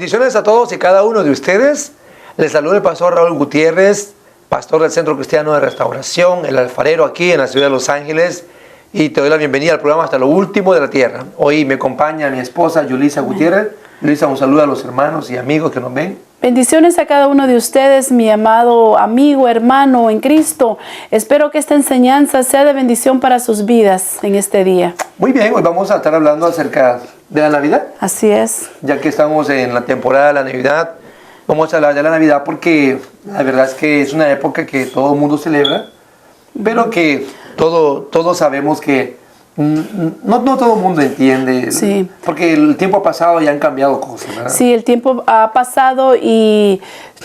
Bendiciones a todos y cada uno de ustedes. Les saluda el pastor Raúl Gutiérrez, pastor del Centro Cristiano de Restauración, el Alfarero, aquí en la ciudad de Los Ángeles. Y te doy la bienvenida al programa Hasta lo Último de la Tierra. Hoy me acompaña mi esposa Yulisa Gutiérrez. Yulisa, un saludo a los hermanos y amigos que nos ven. Bendiciones a cada uno de ustedes, mi amado amigo, hermano en Cristo. Espero que esta enseñanza sea de bendición para sus vidas en este día. Muy bien, hoy vamos a estar hablando acerca de la Navidad. Así es. Ya que estamos en la temporada de la Navidad, vamos a hablar de la Navidad porque la verdad es que es una época que todo el mundo celebra, pero que todos sabemos que no todo el mundo entiende, sí. Porque el tiempo ha pasado y han cambiado cosas, ¿verdad? Sí, el tiempo ha pasado y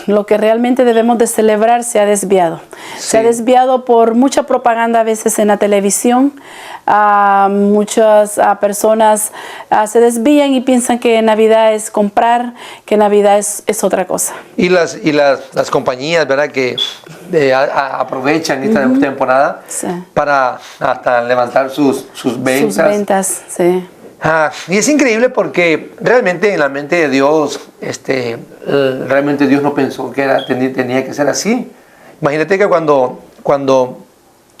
lo que realmente debemos de celebrar se ha desviado. Sí. Se ha desviado por mucha propaganda a veces en la televisión. Muchas personas se desvían y piensan que Navidad es comprar, que Navidad es otra cosa. Y las compañías, ¿verdad? Que aprovechan esta temporada, sí, para hasta levantar sus ventas. Sus ventas, sí. Y es increíble porque realmente en la mente de Dios, realmente Dios no pensó que tenía que ser así. Imagínate que cuando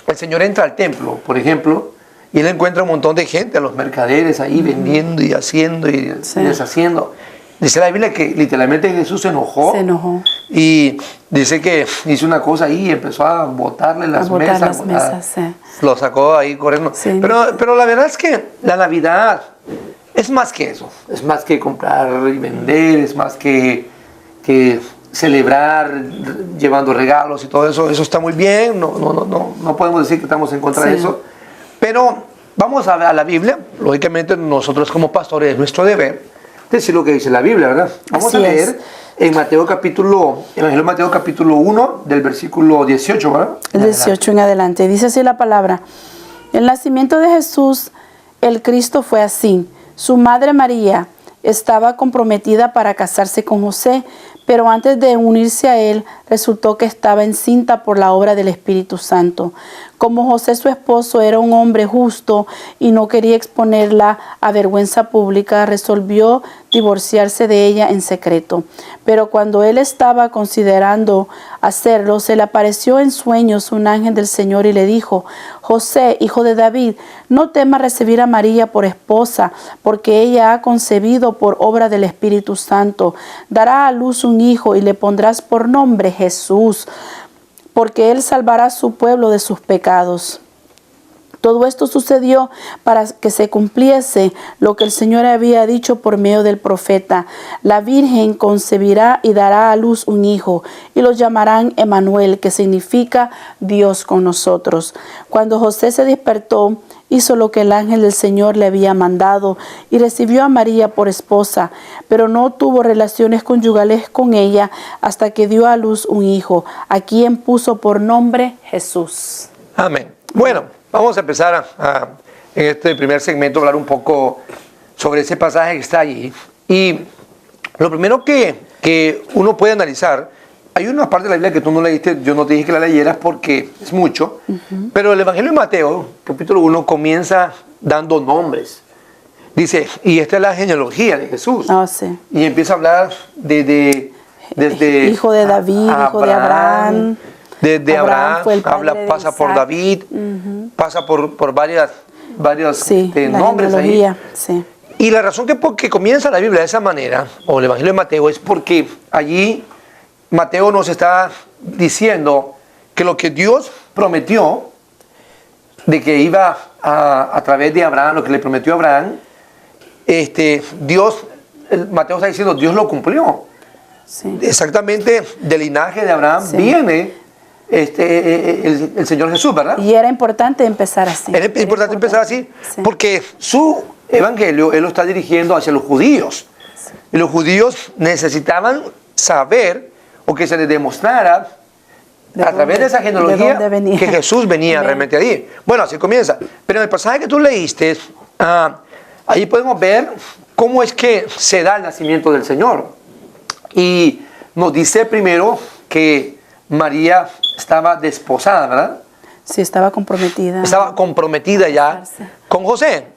el Señor entra al templo, por ejemplo, y Él encuentra un montón de gente, a los mercaderes ahí vendiendo y haciendo y deshaciendo. Dice la Biblia que literalmente Jesús se enojó. Se enojó. Y dice que hizo una cosa ahí y empezó a botarle las mesas. Sí. Lo sacó ahí corriendo. Sí. Pero la verdad es que la Navidad es más que eso. Es más que comprar y vender, es más que celebrar llevando regalos y todo eso. Eso está muy bien. No podemos decir que estamos en contra de eso. Pero vamos a la Biblia. Lógicamente nosotros como pastores es nuestro deber decir lo que dice la Biblia, ¿verdad? Vamos a leer en Evangelio de Mateo capítulo 1 del versículo 18, ¿verdad? El 18 en adelante. Dice así la palabra. El nacimiento de Jesús, el Cristo, fue así. Su madre María estaba comprometida para casarse con José, pero antes de unirse a él, resultó que estaba encinta por la obra del Espíritu Santo. Como José, su esposo, era un hombre justo y no quería exponerla a vergüenza pública, resolvió divorciarse de ella en secreto. Pero cuando él estaba considerando hacerlo, se le apareció en sueños un ángel del Señor y le dijo: José, hijo de David, no temas recibir a María por esposa, porque ella ha concebido por obra del Espíritu Santo. Dará a luz un hijo y le pondrás por nombre Jesús, porque él salvará a su pueblo de sus pecados. Todo esto sucedió para que se cumpliese lo que el Señor había dicho por medio del profeta: la Virgen concebirá y dará a luz un hijo, y lo llamarán Emmanuel, que significa Dios con nosotros. Cuando José se despertó, hizo lo que el ángel del Señor le había mandado y recibió a María por esposa, pero no tuvo relaciones conyugales con ella hasta que dio a luz un hijo, a quien puso por nombre Jesús. Amén. Bueno, vamos a empezar en este primer segmento a hablar un poco sobre ese pasaje que está allí. Y lo primero que uno puede analizar, hay una parte de la Biblia que tú no leíste, yo no te dije que la leyeras porque es mucho, pero el Evangelio de Mateo, capítulo 1, comienza dando nombres. Dice, y esta es la genealogía de Jesús. Sí. Y empieza a hablar desde hijo de David, hijo de Abraham. Desde Abraham pasa por David, pasa por varios nombres ahí. Sí. Y la razón que comienza la Biblia de esa manera, o el Evangelio de Mateo, es porque allí Mateo nos está diciendo que lo que Dios prometió, de que iba a través de Abraham, lo que le prometió a Abraham, Mateo está diciendo, Dios lo cumplió. Sí. Exactamente del linaje de Abraham viene el Señor Jesús, ¿verdad? Y era importante empezar así. Era importante empezar así, porque su evangelio Él lo está dirigiendo hacia los judíos. Sí. Y los judíos necesitaban saber o que se les demostrara a través de esa genealogía que Jesús venía realmente ahí. Bueno, así comienza. Pero en el pasaje que tú leíste, ahí podemos ver cómo es que se da el nacimiento del Señor. Y nos dice primero que María estaba desposada, ¿verdad? Sí, estaba comprometida. Estaba comprometida ya con José.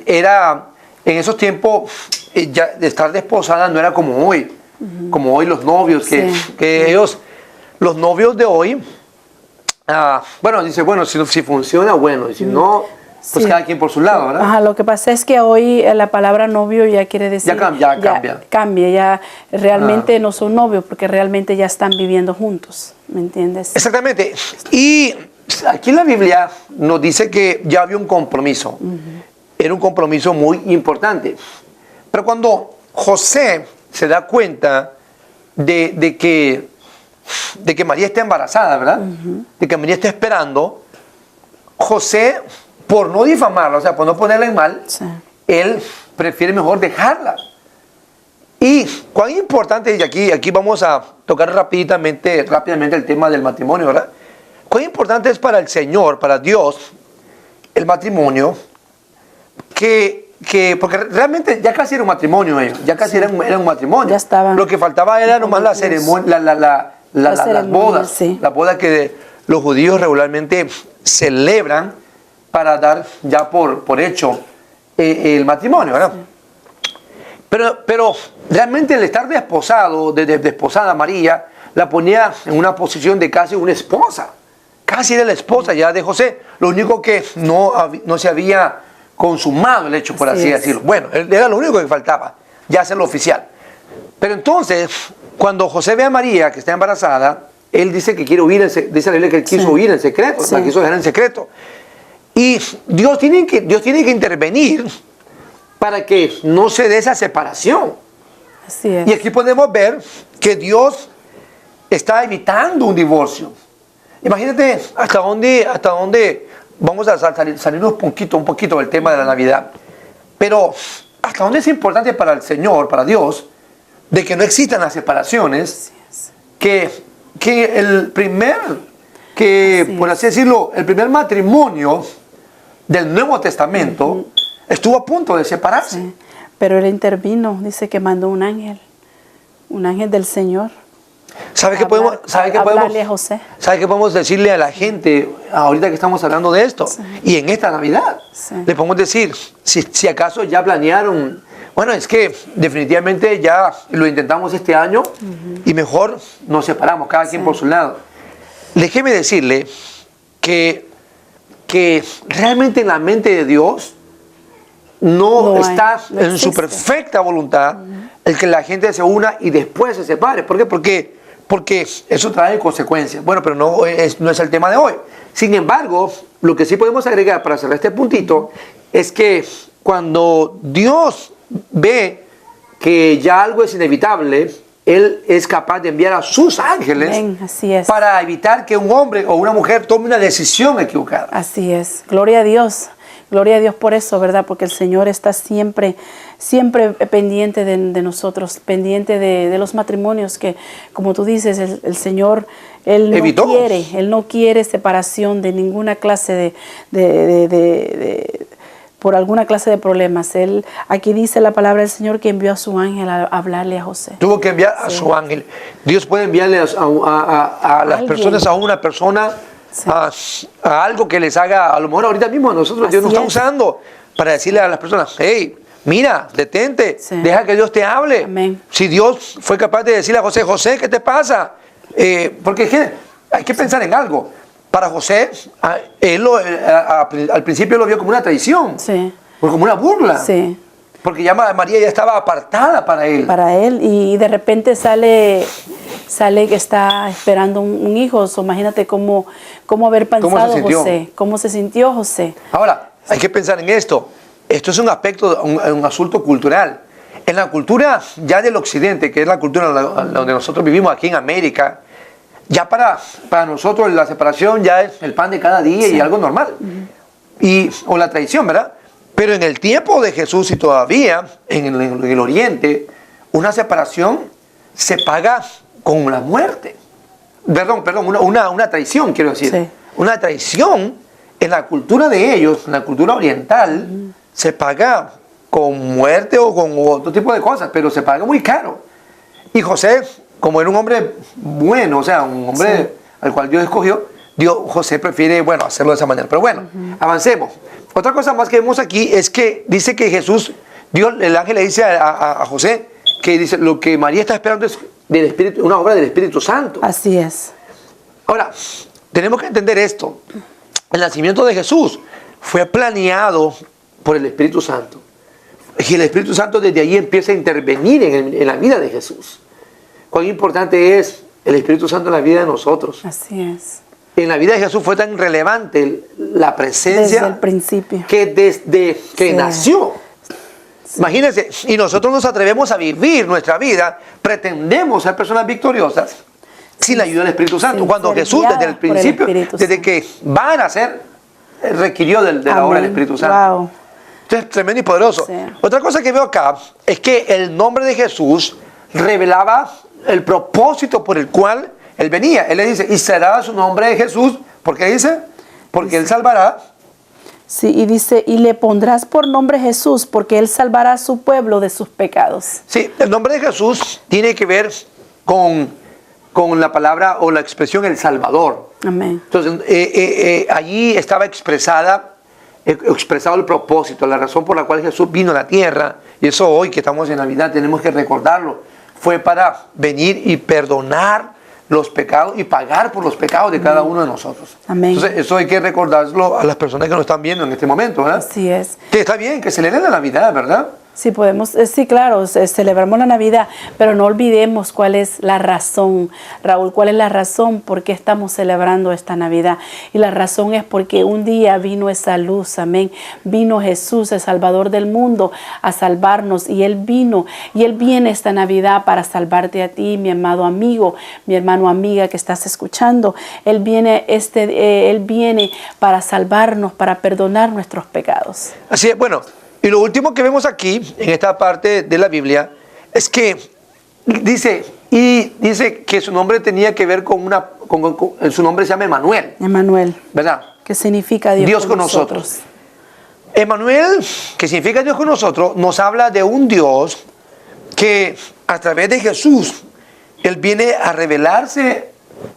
Era en esos tiempos ya de estar desposada no era como hoy. Como hoy los novios, que ellos, los novios de hoy, bueno, dice, bueno, si funciona, bueno, y si no, pues cada quien por su lado, ¿verdad? Ajá, lo que pasa es que hoy la palabra novio ya quiere decir... Ya cambia. Ya realmente no son novios, porque realmente ya están viviendo juntos, ¿me entiendes? Exactamente. Y aquí en la Biblia nos dice que ya había un compromiso. Era un compromiso muy importante. Pero cuando José se da cuenta de que María está embarazada, ¿verdad? De que María está esperando, José, por no difamarla, o sea, por no ponerla en mal, él prefiere mejor dejarla. Y cuán importante, y aquí vamos a tocar rápidamente el tema del matrimonio, ¿verdad? Cuán importante es para el Señor, para Dios, el matrimonio, porque realmente ya casi era un matrimonio ellos, ya casi era un matrimonio. Ya estaban. Lo que faltaba era nomás la ceremonia, las bodas, las bodas que los judíos regularmente celebran para dar ya por hecho el matrimonio, ¿verdad? Pero realmente el estar desposada María, la ponía en una posición de casi una esposa. Casi era la esposa ya de José. Lo único que no se había consumado el hecho, por así decirlo. Bueno, era lo único que faltaba, ya hacerlo oficial. Pero entonces, cuando José ve a María que está embarazada, él dice que quiere huir, dice la Biblia que él quiso huir en secreto, la quiso dejar en secreto. Y Dios tiene que intervenir para que no se dé esa separación. Así es. Y aquí podemos ver que Dios está evitando un divorcio. Imagínate hasta dónde vamos a salirnos un poquito del tema de la Navidad. Pero hasta dónde es importante para el Señor, para Dios, de que no existan las separaciones, que por así decirlo, el primer matrimonio del Nuevo Testamento estuvo a punto de separarse. Sí. Pero él intervino, dice que mandó un ángel del Señor. ¿Sabe qué podemos decirle a la gente ahorita que estamos hablando de esto? Y en esta Navidad. Le podemos decir, si acaso ya planearon, bueno, es que definitivamente ya lo intentamos este año y mejor nos separamos, cada quien por su lado. Déjeme decirle que realmente en la mente de Dios no está en su perfecta voluntad el que la gente se una y después se separe. ¿Por qué? Porque eso trae consecuencias. Bueno, pero no es el tema de hoy. Sin embargo, lo que sí podemos agregar para cerrar este puntito es que cuando Dios ve que ya algo es inevitable, Él es capaz de enviar a sus ángeles para evitar que un hombre o una mujer tome una decisión equivocada. Así es. Gloria a Dios. Gloria a Dios por eso, ¿verdad? Porque el Señor está siempre pendiente de nosotros, pendiente de los matrimonios que, como tú dices, el Señor, Él no quiere separación de ninguna clase por alguna clase de problemas. Aquí dice la palabra del Señor que envió a su ángel a hablarle a José. Tuvo que enviar a su ángel. Dios puede enviarle a las personas, a una persona, a algo que les haga, a lo mejor ahorita mismo a nosotros, Dios nos está usando para decirle a las personas, hey, mira, detente, deja que Dios te hable. Amén. Si Dios fue capaz de decirle a José, José, ¿qué te pasa? Porque hay que pensar en algo. Para José, él al principio lo vio como una traición, o como una burla. Sí. Porque ya María ya estaba apartada para él. Para él, y de repente sale que está esperando un hijo. Imagínate cómo haber pensado José, cómo se sintió José. Ahora, hay que pensar en esto. Esto es un aspecto, un asunto cultural. En la cultura ya del occidente, que es la cultura donde nosotros vivimos aquí en América, ya para nosotros la separación ya es el pan de cada día y algo normal. O la traición, ¿verdad? Pero en el tiempo de Jesús y todavía en el Oriente, una separación se paga con la muerte. Perdón, una traición, quiero decir. Sí. Una traición en la cultura de ellos, en la cultura oriental, se paga con muerte o con otro tipo de cosas, pero se paga muy caro. Y José, como era un hombre bueno, o sea, un hombre al cual Dios escogió, José prefiere, hacerlo de esa manera. Pero bueno, avancemos. Otra cosa más que vemos aquí es que dice que Jesús Dios, el ángel le dice a José que dice, lo que María está esperando es del Espíritu, una obra del Espíritu Santo. Así es. Ahora, tenemos que entender esto. El nacimiento de Jesús fue planeado por el Espíritu Santo. Y el Espíritu Santo desde ahí empieza a intervenir en la vida de Jesús. Cuán importante es el Espíritu Santo en la vida de nosotros. Así es. En la vida de Jesús fue tan relevante la presencia Desde el principio. que desde que Sí. nació. Imagínense, y nosotros nos atrevemos a vivir nuestra vida, pretendemos ser personas victoriosas sin la ayuda del Espíritu Santo. Sin Cuando ser Jesús guiadas desde el por el principio, Espíritu desde Santo. que va a nacer, requirió de la obra del Amén. Espíritu Santo. Wow. Entonces, tremendo y poderoso. Sí. Otra cosa que veo acá es que el nombre de Jesús revelaba el propósito por el cual Él venía. Él le dice, y será su nombre de Jesús. ¿Por qué dice? Porque Él salvará. Sí, y dice, y le pondrás por nombre Jesús, porque Él salvará a su pueblo de sus pecados. Sí, el nombre de Jesús tiene que ver con la palabra o la expresión el Salvador. Amén. Entonces, allí estaba expresado el propósito, la razón por la cual Jesús vino a la tierra. Y eso hoy que estamos en Navidad tenemos que recordarlo. Fue para venir y perdonar los pecados y pagar por los pecados de cada uno de nosotros. Amén. Entonces, eso hay que recordárselo a las personas que nos están viendo en este momento, ¿verdad? Así es. Que está bien, que celebren la Navidad, ¿verdad? Sí, podemos, sí, claro, celebramos la Navidad, pero no olvidemos cuál es la razón, Raúl, cuál es la razón por qué estamos celebrando esta Navidad. Y la razón es porque un día vino esa luz, amén. Vino Jesús, el Salvador del mundo, a salvarnos, y Él vino, y Él viene esta Navidad para salvarte a ti, mi amado amigo, mi hermano, amiga que estás escuchando. Él viene para salvarnos, para perdonar nuestros pecados. Así es, bueno. Y lo último que vemos aquí, en esta parte de la Biblia, es que dice que su nombre tenía que ver con su nombre se llama Emmanuel, Emmanuel, ¿verdad? que significa Dios con nosotros. Emmanuel, que significa Dios con nosotros, nos habla de un Dios que a través de Jesús, Él viene a revelarse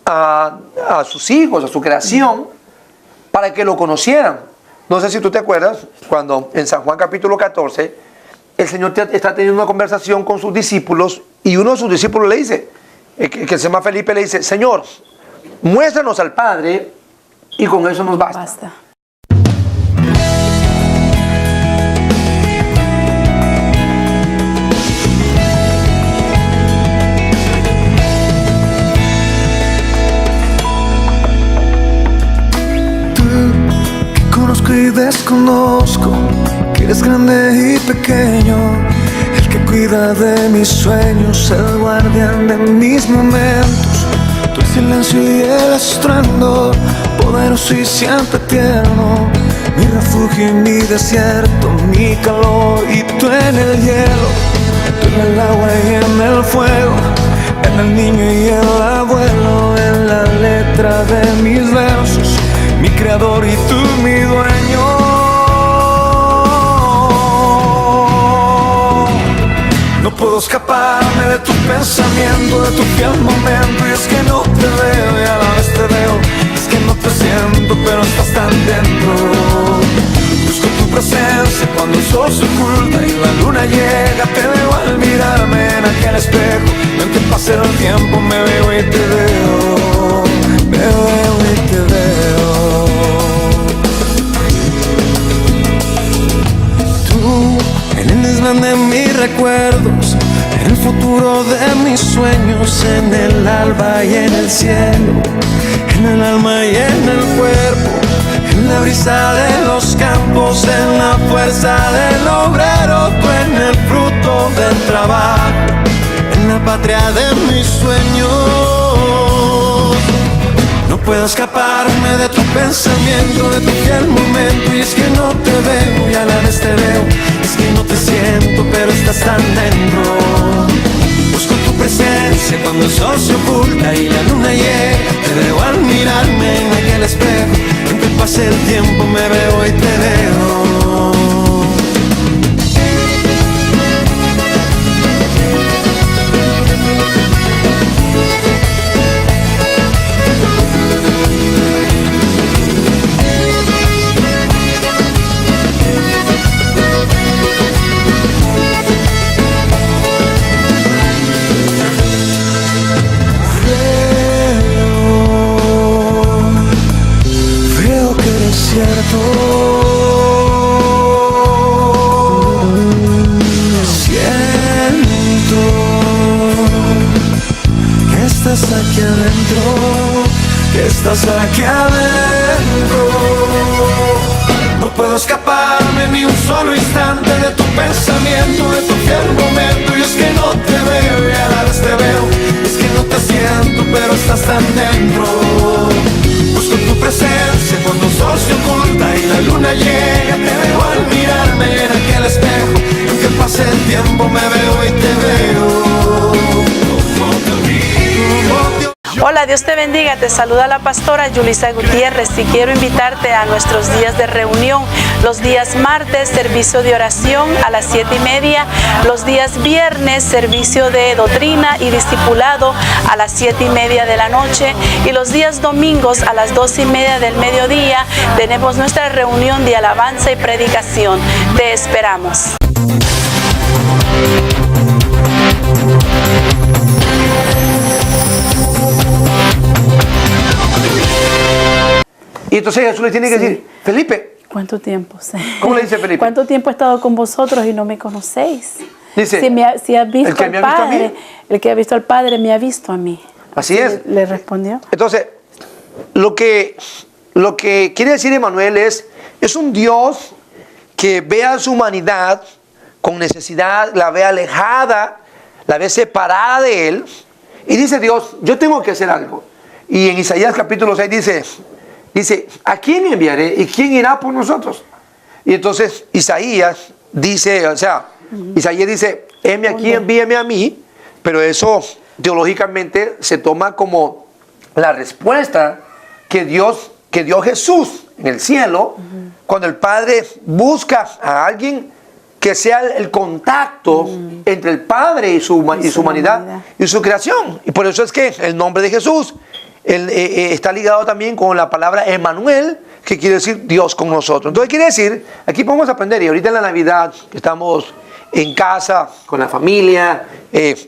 a sus hijos, a su creación, para que lo conocieran. No sé si tú te acuerdas, cuando en San Juan capítulo 14, el Señor está teniendo una conversación con sus discípulos y uno de sus discípulos le dice, que se llama Felipe, le dice, Señor, muéstranos al Padre y con eso nos basta. Basta. Y desconozco que eres grande y pequeño, el que cuida de mis sueños, el guardián de mis momentos. Tu silencio y el estruendo, poderoso y siempre tierno, mi refugio y mi desierto, mi calor y tú en el hielo, tú en el agua y en el fuego, en el niño y el abuelo, en la letra de mis versos, mi creador y tú mi dueño. No puedo escaparme de tu pensamiento, de tu fiel momento, y es que no te veo y a la vez te veo, es que no te siento pero estás tan dentro. Busco tu presencia cuando el sol se oculta y la luna llega, te veo al mirarme en aquel espejo, y aunque pase el tiempo me veo y te veo, me veo y te veo. En el desván de mis recuerdos, en el futuro de mis sueños, en el alba y en el cielo, en el alma y en el cuerpo, en la brisa de los campos, en la fuerza del obrero, tú en el fruto del trabajo, en la patria de mis sueños. No puedo escaparme de tu pensamiento, de tu fiel momento, y es que no te veo y a la vez te veo, es que no te siento pero estás tan dentro. Busco tu presencia cuando el sol se oculta y la luna llega, te veo al mirarme en aquel espejo, aunque pase el tiempo me veo y te veo. estás aquí adentro, que estás aquí adentro. No puedo escaparme ni un solo instante de tu pensamiento, de tu fiel momento. Y es que no te veo y a la vez te veo, es que no te siento pero estás tan dentro. Busco tu presencia cuando el sol se oculta y la luna llega. Te veo al mirarme en aquel espejo, y aunque pase el tiempo me veo y te veo. Hola, Dios te bendiga, te saluda la pastora Yulisa Gutiérrez y quiero invitarte a nuestros días de reunión. Los días martes, servicio de oración a las 7:30, los días viernes, servicio de doctrina y discipulado a las 7:30 de la noche, y los días domingos a las 12:30 del mediodía tenemos nuestra reunión de alabanza y predicación. Te esperamos. Y entonces Jesús le tiene que decir, Felipe. ¿Cuánto tiempo? ¿Cómo le dice Felipe? ¿Cuánto tiempo he estado con vosotros y no me conocéis? Dice, si has visto al Padre, el que ha visto al Padre me ha visto a mí. Así es. Le respondió. Entonces, lo que quiere decir Emmanuel es un Dios que ve a su humanidad con necesidad, la ve alejada, la ve separada de Él, y dice Dios, yo tengo que hacer algo. Y en Isaías capítulo 6 dice, ¿a quién enviaré y quién irá por nosotros? Y entonces Isaías dice, Isaías dice, heme aquí, envíeme a mí, pero eso teológicamente se toma como la respuesta que dio Jesús en el cielo, cuando el Padre busca a alguien que sea el contacto entre el Padre y su humanidad y su creación. Y por eso es que el nombre de Jesús está ligado también con la palabra Emmanuel, que quiere decir Dios con nosotros. Entonces quiere decir, aquí podemos aprender, y ahorita en la Navidad que estamos en casa con la familia,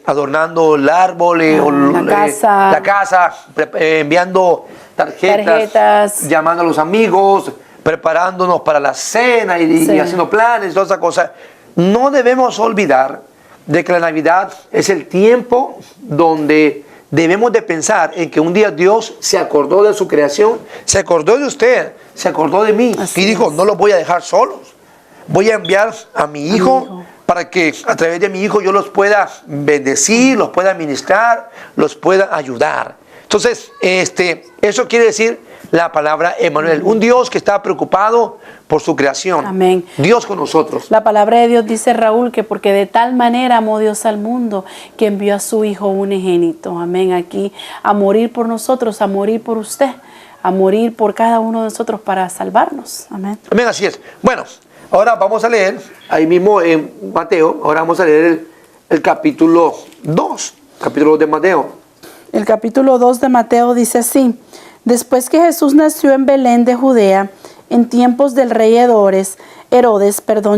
adornando el árbol, la casa, enviando tarjetas, llamando a los amigos, preparándonos para la cena y haciendo planes, todas esas cosas. No debemos olvidar de que la Navidad es el tiempo donde debemos de pensar en que un día Dios se acordó de su creación, se acordó de usted, se acordó de mí, y dijo, no los voy a dejar solos, voy a enviar a mi hijo para que a través de mi hijo yo los pueda bendecir, los pueda ministrar, los pueda ayudar. Entonces, eso quiere decir la palabra Emmanuel, un Dios que está preocupado por su creación. Amén. Dios con nosotros. La palabra de Dios dice, Raúl, que porque de tal manera amó Dios al mundo que envió a su Hijo unigénito. Amén. Aquí a morir por nosotros, a morir por usted, a morir por cada uno de nosotros para salvarnos. Amén. Amén, así es. Bueno, ahora vamos a leer, ahí mismo en Mateo, ahora vamos a leer el capítulo 2, capítulo 2 de Mateo. El capítulo 2 de Mateo dice así: después que Jesús nació en Belén de Judea, en tiempos del rey Herodes,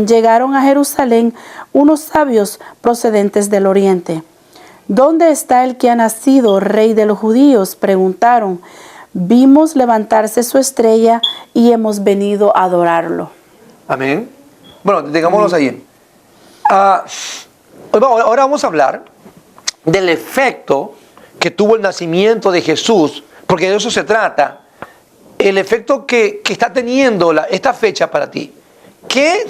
llegaron a Jerusalén unos sabios procedentes del oriente. ¿Dónde está el que ha nacido rey de los judíos?, preguntaron. Vimos levantarse su estrella y hemos venido a adorarlo. Amén. Bueno, detengámonos ahí. Ahora vamos a hablar del efecto que tuvo el nacimiento de Jesús, porque de eso se trata, el efecto que está teniendo esta fecha para ti. ¿Qué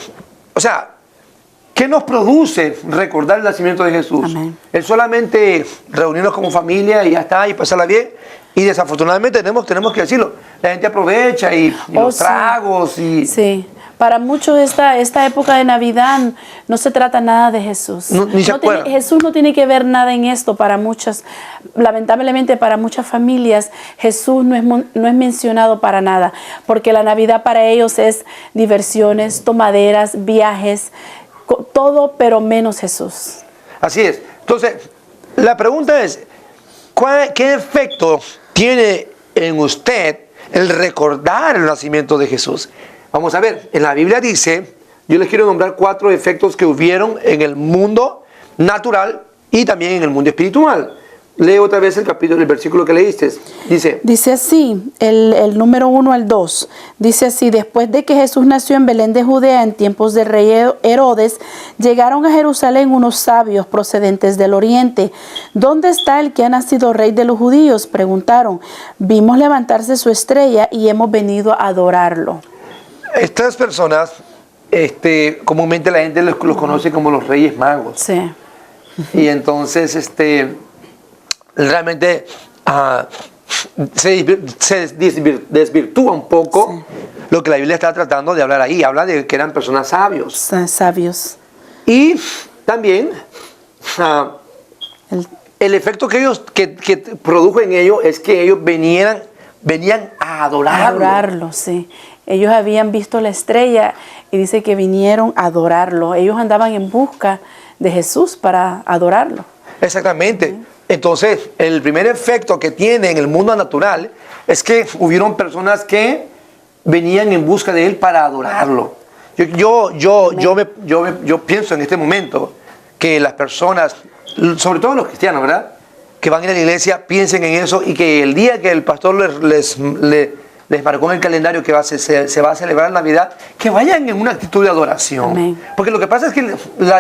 nos produce recordar el nacimiento de Jesús? Amén. Es solamente reunirnos como familia y ya está, y pasarla bien. Y desafortunadamente tenemos que decirlo, la gente aprovecha y los tragos y... Sí. Para muchos esta época de Navidad no se trata nada de Jesús. Jesús no tiene que ver nada en esto para muchas. Lamentablemente para muchas familias Jesús no es mencionado para nada, porque la Navidad para ellos es diversiones, tomaderas, viajes, todo pero menos Jesús. Así es. Entonces, la pregunta es, ¿qué efecto tiene en usted el recordar el nacimiento de Jesús? Vamos a ver, en la Biblia dice, yo les quiero nombrar 4 efectos que hubieron en el mundo natural y también en el mundo espiritual. Lee otra vez el versículo que leíste. Dice así, el número 1 al 2. Dice así: después de que Jesús nació en Belén de Judea en tiempos del rey Herodes, llegaron a Jerusalén unos sabios procedentes del oriente. ¿Dónde está el que ha nacido rey de los judíos?, preguntaron. Vimos levantarse su estrella y hemos venido a adorarlo. Estas personas, comúnmente la gente los conoce como los Reyes Magos. Sí. Y entonces, realmente se desvirtúa un poco lo que la Biblia está tratando de hablar ahí. Habla de que eran personas sabios. Sabios. Y también el efecto que produjo en ellos es que ellos venían a adorarlo. Adorarlo, sí. Ellos habían visto la estrella y dice que vinieron a adorarlo. Ellos andaban en busca de Jesús para adorarlo. Exactamente. Entonces, el primer efecto que tiene en el mundo natural es que hubieron personas que venían en busca de Él para adorarlo. Yo pienso en este momento que las personas, sobre todo los cristianos, ¿verdad?, que van a ir a la iglesia, piensen en eso y que el día que el pastor les marcó en el calendario que se va a celebrar Navidad, que vayan en una actitud de adoración. Amén. Porque lo que pasa es que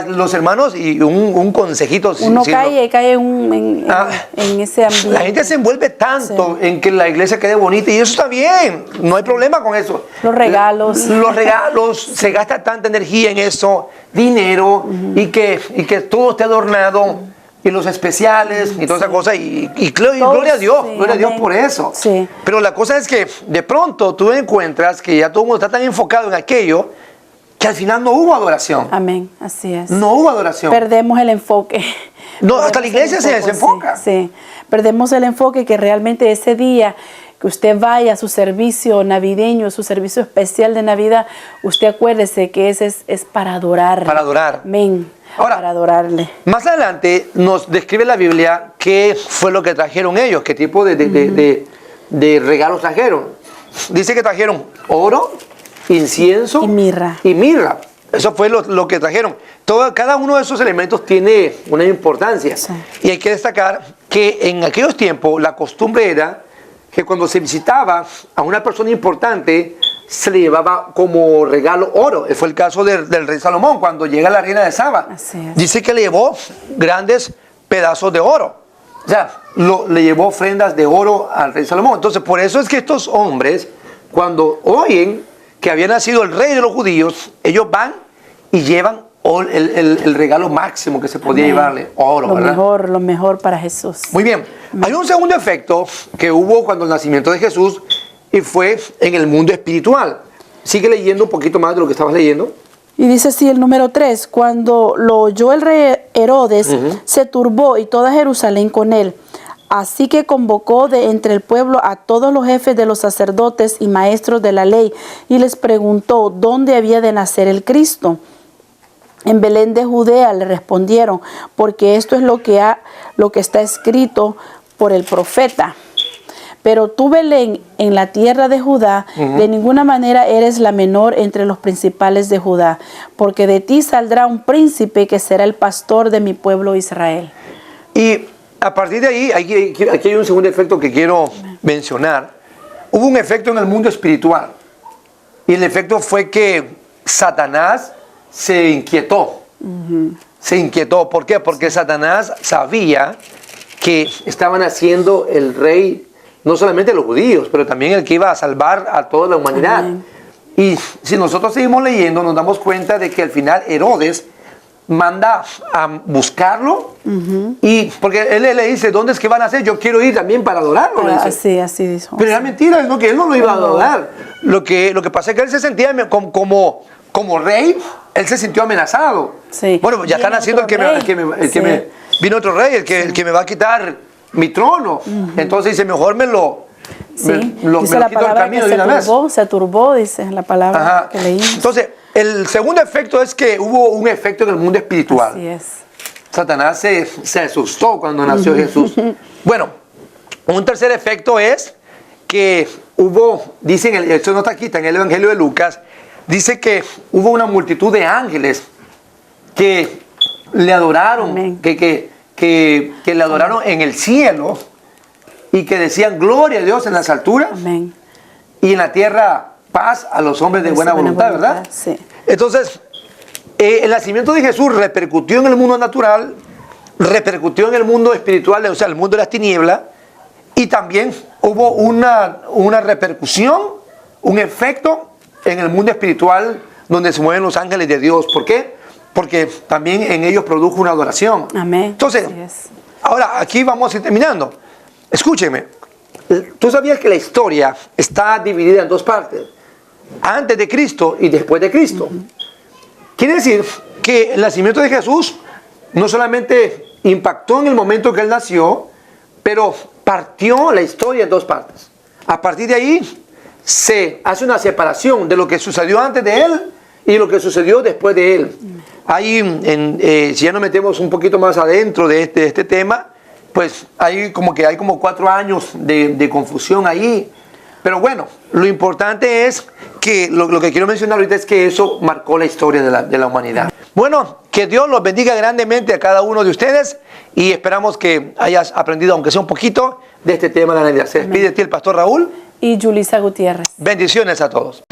los hermanos, y un consejito... Uno cae en ese ambiente. La gente se envuelve tanto en que la iglesia quede bonita y eso está bien, no hay problema con eso. Los regalos. Se gasta tanta energía en eso, dinero, y que todo esté adornado. Y los especiales y toda esa cosa, y gloria a Dios, gloria a Dios por eso. Sí. Pero la cosa es que de pronto tú encuentras que ya todo el mundo está tan enfocado en aquello que al final no hubo adoración. Amén, así es. No hubo adoración. Perdemos el enfoque. No, hasta la iglesia se desenfoca. Sí. Perdemos el enfoque que realmente ese día que usted vaya a su servicio navideño, su servicio especial de Navidad, usted acuérdese que ese es para adorar. Para adorar. Amén. Ahora, para adorarle. Más adelante nos describe la Biblia qué fue lo que trajeron ellos, qué tipo de regalos trajeron. Dice que trajeron oro, incienso y mirra. Eso fue lo que trajeron. Cada uno de esos elementos tiene una importancia. Sí. Y hay que destacar que en aquellos tiempos la costumbre era que cuando se visitaba a una persona importante, se le llevaba como regalo oro. Fue el caso del rey Salomón, cuando llega la reina de Saba. Dice que le llevó grandes pedazos de oro. O sea, le llevó ofrendas de oro al rey Salomón. Entonces, por eso es que estos hombres, cuando oyen que había nacido el rey de los judíos, ellos van y llevan el regalo máximo que se podía llevarle, oro. Lo mejor para Jesús. Muy bien. Hay un segundo efecto que hubo cuando el nacimiento de Jesús, y fue en el mundo espiritual. Sigue leyendo un poquito más de lo que estabas leyendo. Y dice así el número 3, cuando lo oyó el rey Herodes, se turbó y toda Jerusalén con él. Así que convocó de entre el pueblo a todos los jefes de los sacerdotes y maestros de la ley y les preguntó dónde había de nacer el Cristo. En Belén de Judea le respondieron, porque esto es lo que está escrito por el profeta. Pero tú, Belén, en la tierra de Judá, de ninguna manera eres la menor entre los principales de Judá, porque de ti saldrá un príncipe que será el pastor de mi pueblo Israel. Y a partir de ahí, aquí hay un segundo efecto que quiero mencionar. Hubo un efecto en el mundo espiritual. Y el efecto fue que Satanás se inquietó. Se inquietó. ¿Por qué? Porque Satanás sabía que estaban haciendo el rey, no solamente los judíos, pero también el que iba a salvar a toda la humanidad. Amén. Y si nosotros seguimos leyendo, nos damos cuenta de que al final Herodes manda a buscarlo, y porque él le dice, ¿dónde es que van a hacer? Yo quiero ir también para adorarlo. Así dijo. Pero era mentira, ¿no? Que él no lo iba a adorar. Lo que pasa es que él se sentía como rey, él se sintió amenazado. Sí. Bueno, ya están haciendo vino otro rey, el que me va a quitar mi trono. Entonces dice, mejor me lo dice la quito del camino que de una vez. Se turbó, dice la palabra que leímos. Entonces, el segundo efecto es que hubo un efecto en el mundo espiritual. Así es. Satanás se asustó cuando nació Jesús. Bueno, un tercer efecto es que dicen, esto no está aquí, está en el Evangelio de Lucas, dice que hubo una multitud de ángeles que le adoraron, que que le adoraron en el cielo y que decían gloria a Dios en las alturas Amén. y en la tierra paz a los hombres de buena voluntad, ¿verdad? Sí. Entonces, el nacimiento de Jesús repercutió en el mundo natural, repercutió en el mundo espiritual, o sea, el mundo de las tinieblas, y también hubo una repercusión, un efecto en el mundo espiritual donde se mueven los ángeles de Dios. ¿Por qué? Porque también en ellos produjo una adoración. Amén. Entonces, Así es. ahora aquí vamos a ir terminando. Escúcheme, ¿tú sabías que la historia está dividida en dos partes? Antes de Cristo y después de Cristo. Quiere decir que el nacimiento de Jesús no solamente impactó en el momento que Él nació, pero partió la historia en dos partes. A partir de ahí se hace una separación de lo que sucedió antes de Él y lo que sucedió después de Él. Ahí, si ya nos metemos un poquito más adentro de este tema, pues hay como 4 años de confusión ahí. Pero bueno, lo importante es que lo que quiero mencionar ahorita es que eso marcó la historia de la humanidad. Bueno, que Dios los bendiga grandemente a cada uno de ustedes y esperamos que hayas aprendido, aunque sea un poquito, de este tema de la Navidad. Se despide de ti el pastor Raúl Y Yulisa Gutiérrez. Bendiciones a todos.